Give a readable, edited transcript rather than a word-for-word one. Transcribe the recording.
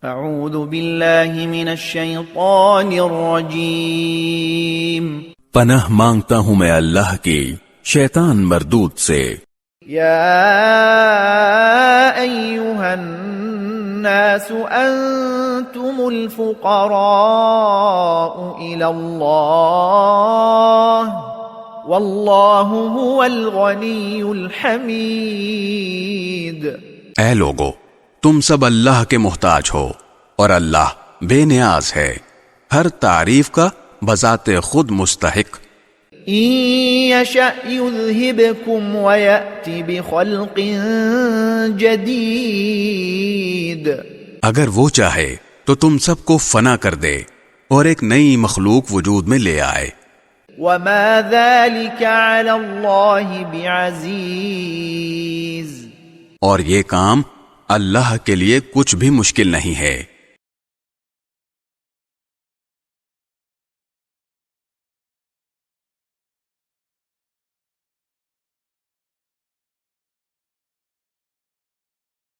اعوذ باللہ من الشیطان الرجیم پناہ مانگتا ہوں میں اللہ کی شیطان مردود سے۔ یا ایہا الناس انتم الفقراء الی اللہ واللہ هو الغنی الحمید۔ اے لوگو، تم سب اللہ کے محتاج ہو اور اللہ بے نیاز ہے، ہر تعریف کا بذات خود مستحق۔ ان یشأ یذہبکم ویأت بخلق جدید، اگر وہ چاہے تو تم سب کو فنا کر دے اور ایک نئی مخلوق وجود میں لے آئے۔ وما ذلك علی اللہ بعزیز، اور یہ کام اللہ کے لیے کچھ بھی مشکل نہیں ہے۔